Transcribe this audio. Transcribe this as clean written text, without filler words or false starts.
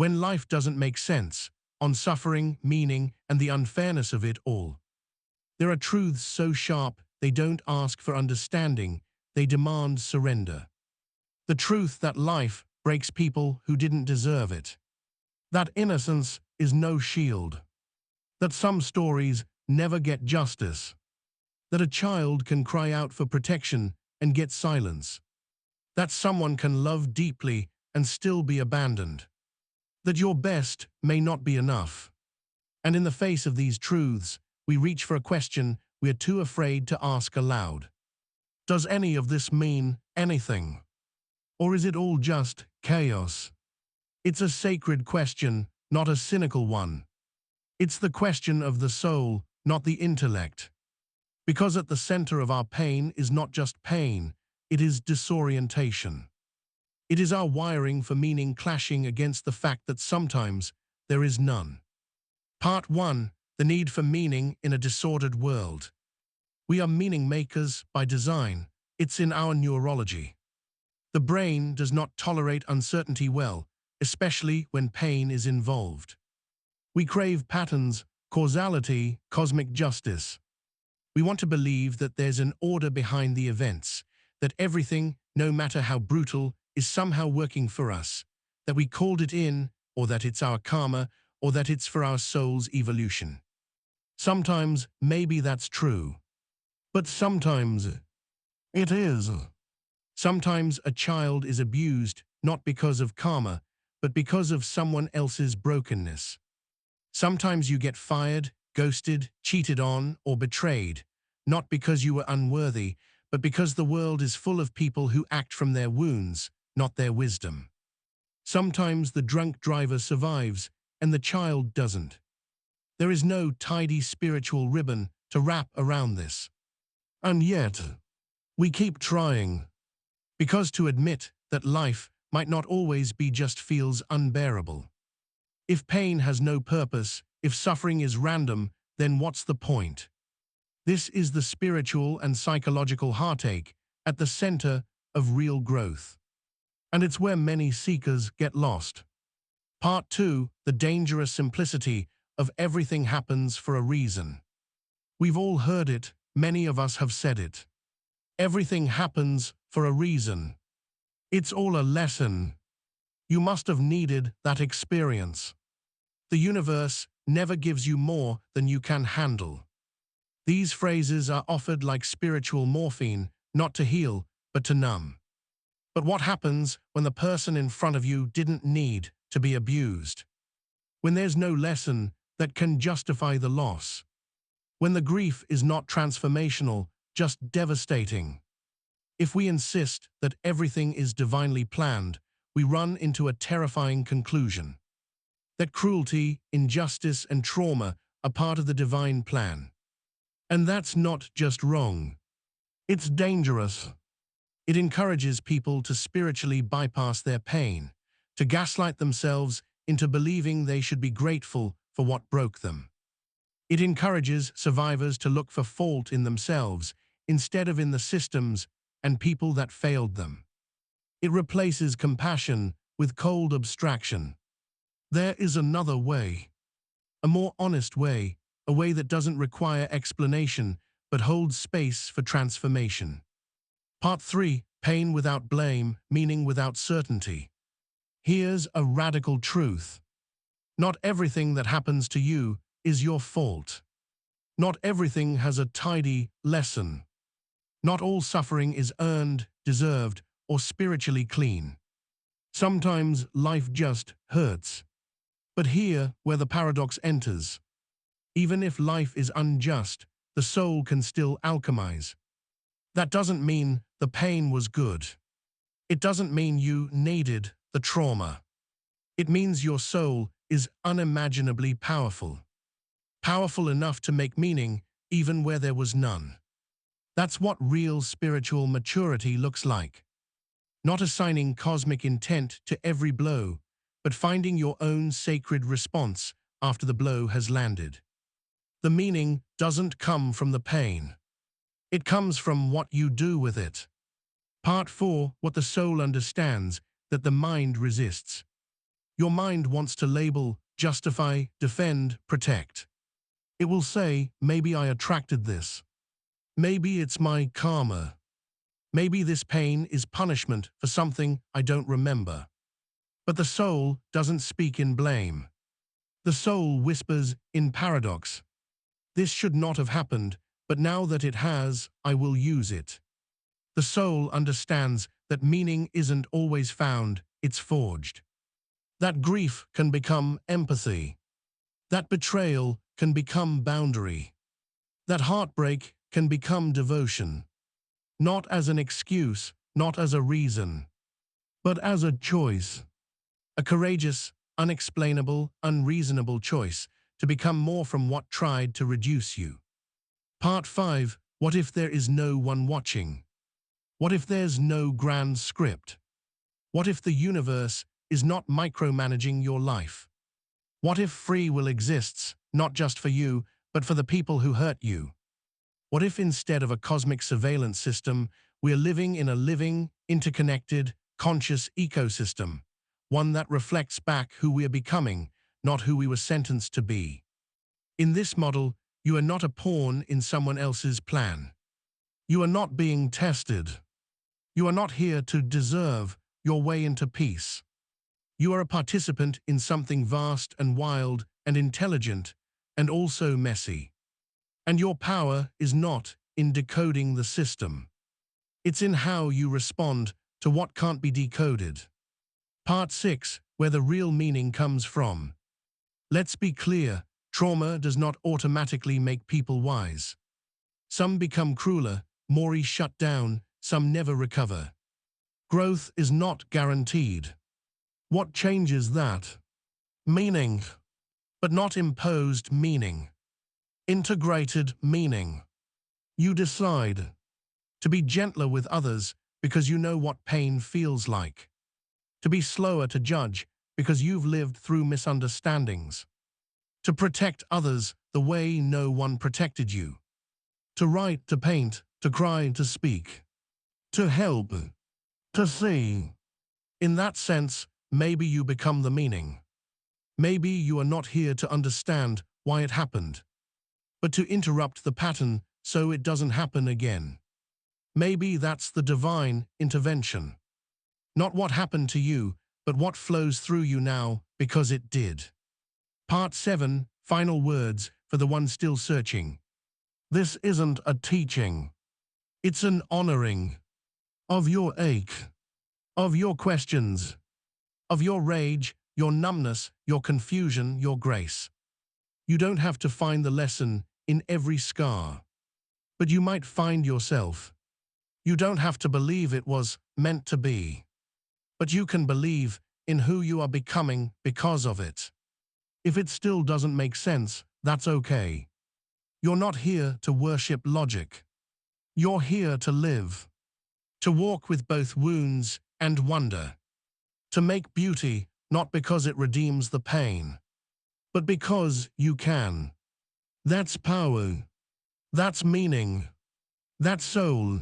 when life doesn't make sense, on suffering, meaning, and the unfairness of it all. There are truths so sharp they don't ask for understanding, they demand surrender. The truth that life breaks people who didn't deserve it. That innocence is no shield. That some stories never get justice. That a child can cry out for protection and get silence. That someone can love deeply and still be abandoned. That your best may not be enough. And in the face of these truths, we reach for a question we are too afraid to ask aloud. Does any of this mean anything? Or is it all just chaos? It's a sacred question, not a cynical one. It's the question of the soul, not the intellect. Because at the center of our pain is not just pain, it is disorientation. It is our wiring for meaning clashing against the fact that sometimes there is none. Part 1. The need for meaning in a disordered world. We are meaning makers by design. It's in our neurology. The brain does not tolerate uncertainty well, especially when pain is involved. We crave patterns, causality, cosmic justice. We want to believe that there's an order behind the events, that everything, no matter how brutal, is somehow working for us, that we called it in, or that it's our karma, or that it's for our soul's evolution. Sometimes, maybe that's true. But sometimes, it is. Sometimes a child is abused, not because of karma, but because of someone else's brokenness. Sometimes you get fired, ghosted, cheated on, or betrayed, not because you were unworthy, but because the world is full of people who act from their wounds, not their wisdom. Sometimes the drunk driver survives, and the child doesn't. There is no tidy spiritual ribbon to wrap around this. And yet, we keep trying. Because to admit that life might not always be just feels unbearable. If pain has no purpose, if suffering is random, then what's the point? This is the spiritual and psychological heartache at the center of real growth. And it's where many seekers get lost. Part 2, the dangerous simplicity of everything happens for a reason. We've all heard it, many of us have said it. Everything happens for a reason. It's all a lesson. You must have needed that experience. The universe never gives you more than you can handle. These phrases are offered like spiritual morphine, not to heal, but to numb. But what happens when the person in front of you didn't need to be abused? When there's no lesson that can justify the loss? When the grief is not transformational, just devastating? If we insist that everything is divinely planned, we run into a terrifying conclusion. That cruelty, injustice, and trauma are part of the divine plan. And that's not just wrong. It's dangerous. It encourages people to spiritually bypass their pain, to gaslight themselves into believing they should be grateful for what broke them. It encourages survivors to look for fault in themselves instead of in the systems and people that failed them. It replaces compassion with cold abstraction. There is another way, a more honest way, a way that doesn't require explanation but holds space for transformation. Part 3, pain without blame, meaning without certainty. Here's a radical truth. Not everything that happens to you is your fault. Not everything has a tidy lesson. Not all suffering is earned, deserved, or spiritually clean. Sometimes life just hurts. But here, where the paradox enters, even if life is unjust, the soul can still alchemize. That doesn't mean the pain was good. It doesn't mean you needed the trauma. It means your soul is unimaginably powerful. Powerful enough to make meaning even where there was none. That's what real spiritual maturity looks like. Not assigning cosmic intent to every blow, but finding your own sacred response after the blow has landed. The meaning doesn't come from the pain. It comes from what you do with it. Part 4, what the soul understands that the mind resists. Your mind wants to label, justify, defend, protect. It will say, maybe I attracted this. Maybe it's my karma. Maybe this pain is punishment for something I don't remember. But the soul doesn't speak in blame. The soul whispers in paradox. This should not have happened, but now that it has, I will use it. The soul understands that meaning isn't always found, it's forged. That grief can become empathy. That betrayal can become boundary. That heartbreak can become devotion. Not as an excuse, not as a reason, but as a choice. A courageous, unexplainable, unreasonable choice to become more from what tried to reduce you. Part 5. What if there is no one watching? What if there's no grand script? What if the universe is not micromanaging your life? What if free will exists, not just for you, but for the people who hurt you? What if instead of a cosmic surveillance system, we're living in a living, interconnected, conscious ecosystem, one that reflects back who we're becoming, not who we were sentenced to be? In this model, you are not a pawn in someone else's plan. You are not being tested. You are not here to deserve your way into peace. You are a participant in something vast and wild and intelligent and also messy. And your power is not in decoding the system. It's in how you respond to what can't be decoded. Part 6, where the real meaning comes from. Let's be clear, trauma does not automatically make people wise. Some become crueler, more shut down, some never recover. Growth is not guaranteed. What changes that? Meaning, but not imposed meaning. Integrated meaning. You decide to be gentler with others because you know what pain feels like. To be slower to judge because you've lived through misunderstandings. To protect others the way no one protected you. To write, to paint, to cry, to speak. To help. To see. In that sense, maybe you become the meaning. Maybe you are not here to understand why it happened, but to interrupt the pattern so it doesn't happen again. Maybe that's the divine intervention. Not what happened to you, but what flows through you now because it did. Part 7, final words for the one still searching. This isn't a teaching. It's an honoring of your ache, of your questions, of your rage, your numbness, your confusion, your grace. You don't have to find the lesson in every scar, but you might find yourself. You don't have to believe it was meant to be, but you can believe in who you are becoming because of it. If it still doesn't make sense, that's okay. You're not here to worship logic. You're here to live, to walk with both wounds and wonder, to make beauty not because it redeems the pain, but because you can. That's power. That's meaning. That's soul.